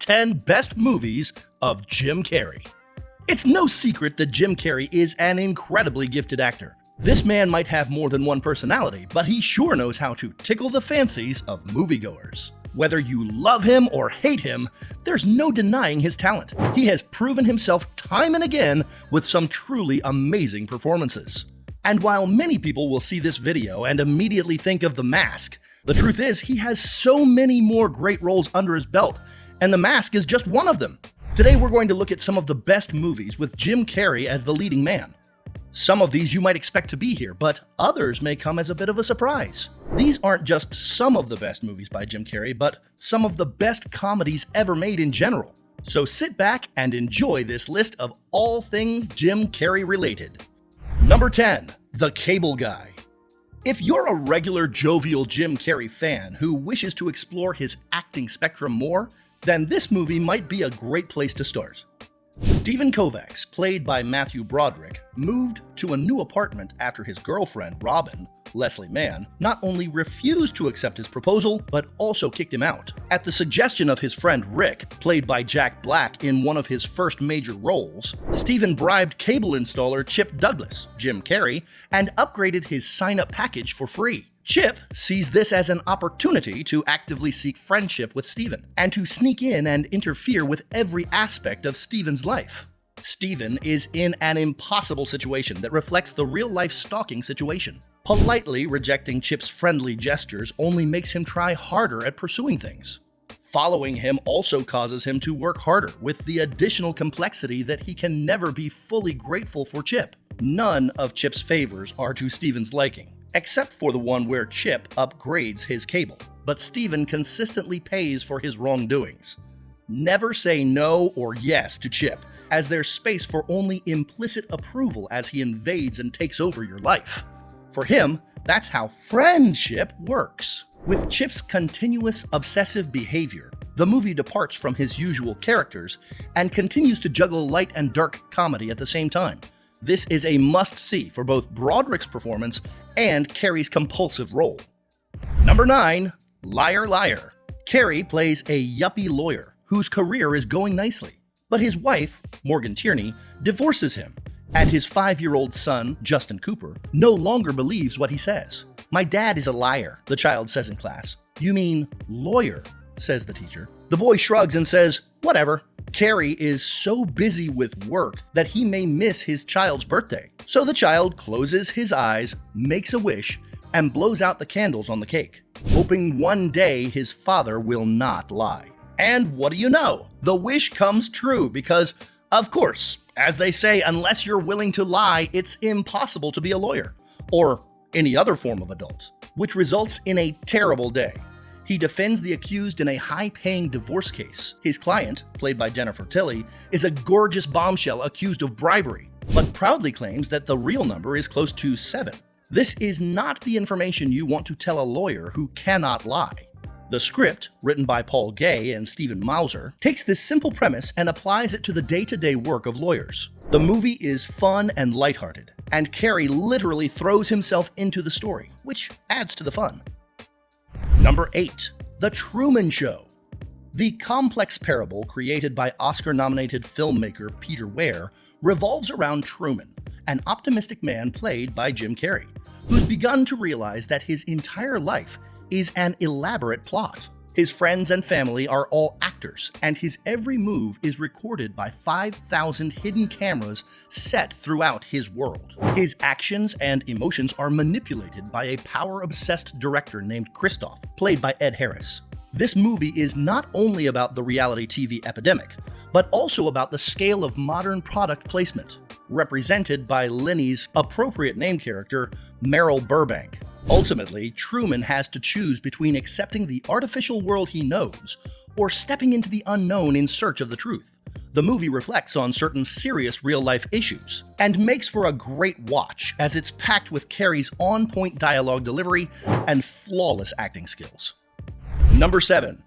10 best movies of Jim Carrey. It's no secret that Jim Carrey is an incredibly gifted actor. This man might have more than one personality, but he sure knows how to tickle the fancies of moviegoers. Whether you love him or hate him, there's no denying his talent. He has proven himself time and again with some truly amazing performances. And while many people will see this video and immediately think of The Mask, the truth is he has so many more great roles under his belt, and The Mask is just one of them. Today we're going to look at some of the best movies with Jim Carrey as the leading man. Some of these you might expect to be here, but others may come as a bit of a surprise. These aren't just some of the best movies by Jim Carrey, but some of the best comedies ever made in general. So sit back and enjoy this list of all things Jim Carrey related. Number 10. The Cable Guy. If you're a regular jovial Jim Carrey fan who wishes to explore his acting spectrum more, then this movie might be a great place to start. Stephen Kovacs, played by Matthew Broderick, moved to a new apartment after his girlfriend, Robin, Leslie Mann, not only refused to accept his proposal, but also kicked him out. At the suggestion of his friend Rick, played by Jack Black in one of his first major roles, Stephen bribed cable installer Chip Douglas, Jim Carrey, and upgraded his sign-up package for free. Chip sees this as an opportunity to actively seek friendship with Stephen, and to sneak in and interfere with every aspect of Stephen's life. Stephen is in an impossible situation that reflects the real-life stalking situation. Politely rejecting Chip's friendly gestures only makes him try harder at pursuing things. Following him also causes him to work harder, with the additional complexity that he can never be fully grateful for Chip. None of Chip's favors are to Stephen's liking, except for the one where Chip upgrades his cable, but Stephen consistently pays for his wrongdoings. Never say no or yes to Chip, as there's space for only implicit approval as he invades and takes over your life. For him, that's how friendship works. With Chip's continuous obsessive behavior, the movie departs from his usual characters and continues to juggle light and dark comedy at the same time. This is a must-see for both Broderick's performance and Carey's compulsive role. Number 9. Liar Liar. Carey plays a yuppie lawyer whose career is going nicely, but his wife, Morgan Tierney, divorces him, and his 5-year-old son, Justin Cooper, no longer believes what he says. "My dad is a liar," the child says in class. "You mean lawyer," says the teacher. The boy shrugs and says, "Whatever." Carey is so busy with work that he may miss his child's birthday. So the child closes his eyes, makes a wish, and blows out the candles on the cake, hoping one day his father will not lie. And what do you know? The wish comes true because, of course, as they say, unless you're willing to lie, it's impossible to be a lawyer, or any other form of adult, which results in a terrible day. He defends the accused in a high-paying divorce case. His client, played by Jennifer Tilly, is a gorgeous bombshell accused of bribery, but proudly claims that the real number is close to 7. This is not the information you want to tell a lawyer who cannot lie. The script, written by Paul Gay and Stephen Mauser, takes this simple premise and applies it to the day-to-day work of lawyers. The movie is fun and lighthearted, and Carey literally throws himself into the story, which adds to the fun. Number 8. The Truman Show. The complex parable created by Oscar-nominated filmmaker Peter Weir revolves around Truman, an optimistic man played by Jim Carrey, who's begun to realize that his entire life is an elaborate plot. His friends and family are all actors, and his every move is recorded by 5,000 hidden cameras set throughout his world. His actions and emotions are manipulated by a power-obsessed director named Christoph, played by Ed Harris. This movie is not only about the reality TV epidemic, but also about the scale of modern product placement, represented by Lenny's appropriate name character, Meryl Burbank. Ultimately, Truman has to choose between accepting the artificial world he knows or stepping into the unknown in search of the truth. The movie reflects on certain serious real-life issues and makes for a great watch as it's packed with Carey's on-point dialogue delivery and flawless acting skills. Number 7.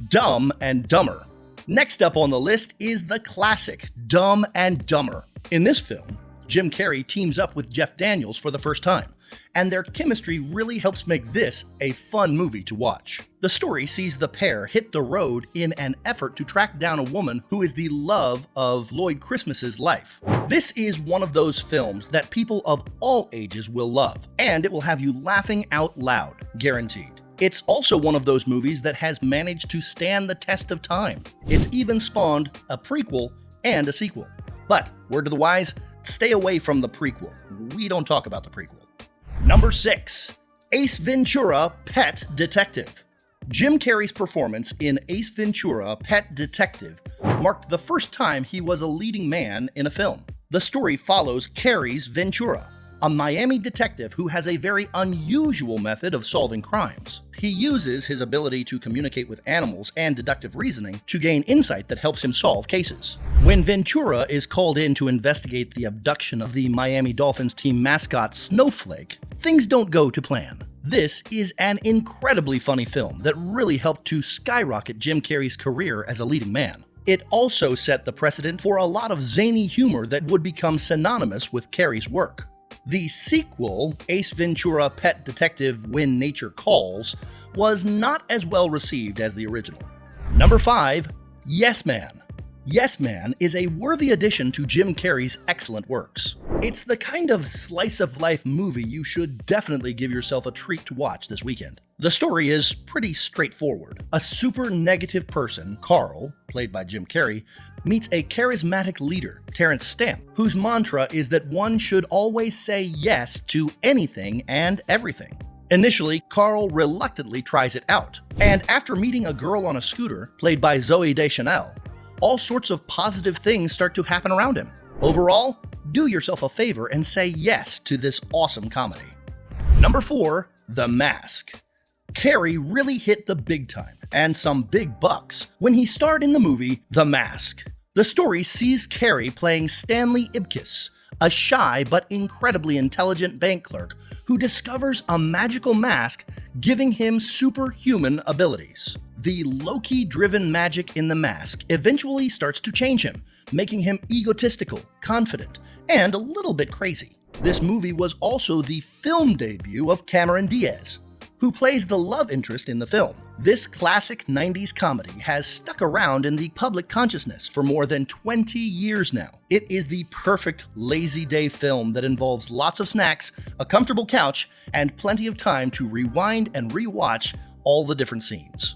Dumb and Dumber. Next up on the list is the classic Dumb and Dumber. In this film, Jim Carrey teams up with Jeff Daniels for the first time, and their chemistry really helps make this a fun movie to watch. The story sees the pair hit the road in an effort to track down a woman who is the love of Lloyd Christmas's life. This is one of those films that people of all ages will love, and it will have you laughing out loud, guaranteed. It's also one of those movies that has managed to stand the test of time. It's even spawned a prequel and a sequel. But, word to the wise, stay away from the prequel. We don't talk about the prequel. Number 6. Ace Ventura: Pet Detective. Jim Carrey's performance in Ace Ventura: Pet Detective marked the first time he was a leading man in a film. The story follows Carey's Ventura, a Miami detective who has a very unusual method of solving crimes. He uses his ability to communicate with animals and deductive reasoning to gain insight that helps him solve cases. When Ventura is called in to investigate the abduction of the Miami Dolphins team mascot Snowflake, things don't go to plan. This is an incredibly funny film that really helped to skyrocket Jim Carrey's career as a leading man. It also set the precedent for a lot of zany humor that would become synonymous with Carrey's work. The sequel, Ace Ventura: Pet Detective: When Nature Calls, was not as well received as the original. Number 5. Yes Man. Yes Man is a worthy addition to Jim Carrey's excellent works. It's the kind of slice-of-life movie you should definitely give yourself a treat to watch this weekend. The story is pretty straightforward. A super negative person, Carl, played by Jim Carrey, meets a charismatic leader, Terrence Stamp, whose mantra is that one should always say yes to anything and everything. Initially, Carl reluctantly tries it out, and after meeting a girl on a scooter, played by Zooey Deschanel, all sorts of positive things start to happen around him. Overall, do yourself a favor and say yes to this awesome comedy. Number 4. The Mask. Carey really hit the big time, and some big bucks, when he starred in the movie The Mask. The story sees Carey playing Stanley Ipkiss, a shy but incredibly intelligent bank clerk who discovers a magical mask giving him superhuman abilities. The low-key driven magic in the mask eventually starts to change him, making him egotistical, confident, and a little bit crazy. This movie was also the film debut of Cameron Diaz, who plays the love interest in the film. This classic 90s comedy has stuck around in the public consciousness for more than 20 years now. It is the perfect lazy day film that involves lots of snacks, a comfortable couch, and plenty of time to rewind and rewatch all the different scenes.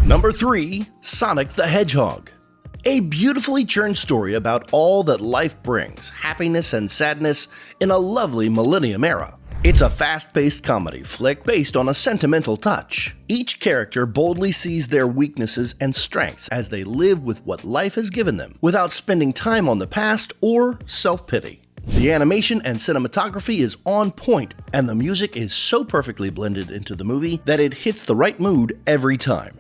Number 3. Sonic the Hedgehog. A beautifully churned story about all that life brings, happiness and sadness in a lovely millennium era. It's a fast-paced comedy flick based on a sentimental touch. Each character boldly sees their weaknesses and strengths as they live with what life has given them, without spending time on the past or self-pity. The animation and cinematography is on point, and the music is so perfectly blended into the movie that it hits the right mood every time.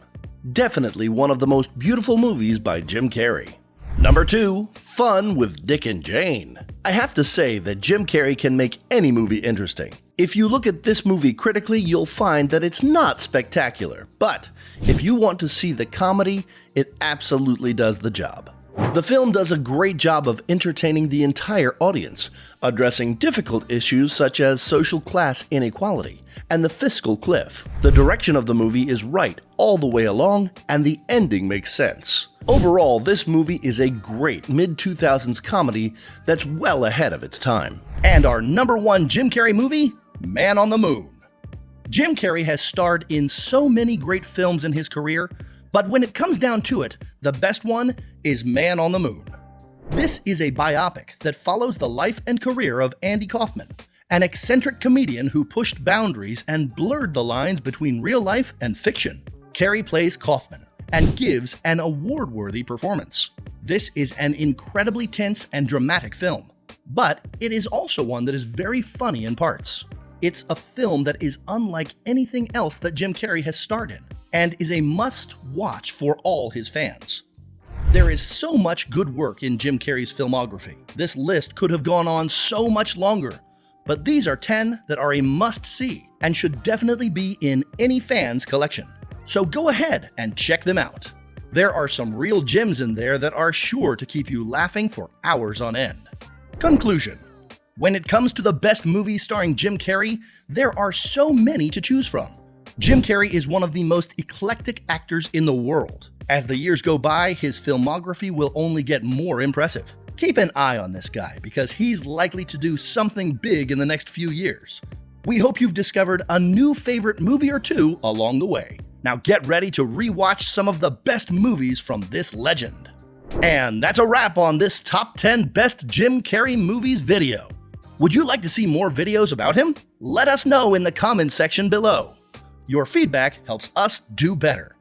Definitely one of the most beautiful movies by Jim Carrey. Number 2. Fun with Dick and Jane. I have to say that Jim Carrey can make any movie interesting. If you look at this movie critically, you'll find that it's not spectacular, but if you want to see the comedy, it absolutely does the job. The film does a great job of entertaining the entire audience, addressing difficult issues such as social class inequality and the fiscal cliff. The direction of the movie is right all the way along, and the ending makes sense. Overall, this movie is a great mid-2000s comedy that's well ahead of its time. And our number 1 Jim Carrey movie, Man on the Moon. Jim Carrey has starred in so many great films in his career, but when it comes down to it, the best one is Man on the Moon. This is a biopic that follows the life and career of Andy Kaufman, an eccentric comedian who pushed boundaries and blurred the lines between real life and fiction. Carrey plays Kaufman and gives an award-worthy performance. This is an incredibly tense and dramatic film, but it is also one that is very funny in parts. It's a film that is unlike anything else that Jim Carrey has starred in, and is a must-watch for all his fans. There is so much good work in Jim Carrey's filmography. This list could have gone on so much longer, but these are 10 that are a must-see and should definitely be in any fan's collection. So go ahead and check them out. There are some real gems in there that are sure to keep you laughing for hours on end. Conclusion. When it comes to the best movies starring Jim Carrey, there are so many to choose from. Jim Carrey is one of the most eclectic actors in the world. As the years go by, his filmography will only get more impressive. Keep an eye on this guy because he's likely to do something big in the next few years. We hope you've discovered a new favorite movie or two along the way. Now get ready to rewatch some of the best movies from this legend. And that's a wrap on this Top 10 Best Jim Carrey Movies video. Would you like to see more videos about him? Let us know in the comments section below. Your feedback helps us do better.